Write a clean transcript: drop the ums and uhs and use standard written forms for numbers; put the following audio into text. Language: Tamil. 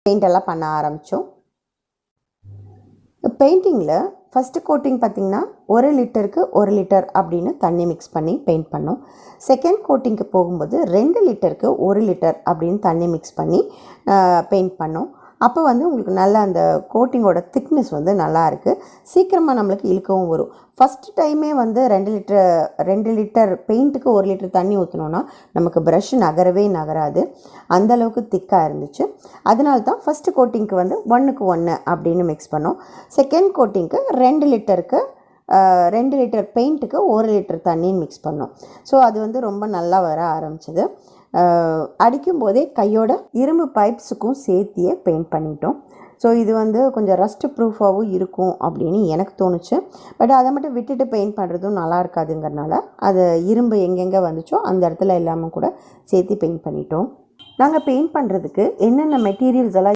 பெயிண்ட் எல்லாம் பண்ண ஆரம்பித்தோம். பெயிண்டிங்கில் ஃபஸ்ட்டு கோட்டிங் பார்த்திங்கன்னா 1 லிட்டருக்கு 1 லிட்டர் அப்படின்னு தண்ணி மிக்ஸ் பண்ணி பெயிண்ட் பண்ணோம். செகண்ட் கோட்டிங்க்கு போகும்போது 2 லிட்டருக்கு 1 லிட்டர் அப்படின்னு தண்ணி மிக்ஸ் பண்ணி பெயிண்ட் பண்ணோம். அப்போ வந்து உங்களுக்கு நல்லா அந்த கோட்டிங்கோட திக்னஸ் வந்து நல்லா இருக்குது. சீக்கிரமாக நம்மளுக்கு இழுக்கவும் வரும். ஃபஸ்ட்டு டைமே வந்து 2 லிட்டர் பெயிண்ட்டுக்கு 1 லிட்டர் தண்ணி ஊற்றினோன்னா நமக்கு ப்ரஷ் நகரவே நகராது. அந்தளவுக்கு திக்காக இருந்துச்சு. அதனால தான் ஃபஸ்ட்டு கோட்டிங்க்கு வந்து 1க்கு 1 அப்படின்னு மிக்ஸ் பண்ணோம். செகண்ட் கோட்டிங்க்கு 2 லிட்டர் பெயிண்ட்டுக்கு 1 லிட்டர் தண்ணின்னு மிக்ஸ் பண்ணோம். ஸோ அது வந்து ரொம்ப நல்லா வர ஆரம்பிச்சது. அடிக்கும்போதே கையோட இரும்பு பைப்ஸுக்கும் சேர்த்தியே பெயிண்ட் பண்ணிட்டோம். ஸோ இது வந்து கொஞ்சம் ரஸ்ட் ப்ரூஃபாகவும் இருக்கும் அப்படின்னு எனக்கு தோணுச்சு. பட் அதை மட்டும் விட்டுட்டு பெயிண்ட் பண்ணுறதும் நல்லா இருக்காதுங்கிறனால அது இரும்பு எங்கெங்கே வந்துச்சோ அந்த இடத்துல எல்லாமே கூட சேர்த்து பெயிண்ட் பண்ணிட்டோம். நாங்கள் பெயிண்ட் பண்ணுறதுக்கு என்னென்ன மெட்டீரியல்ஸ் எல்லாம்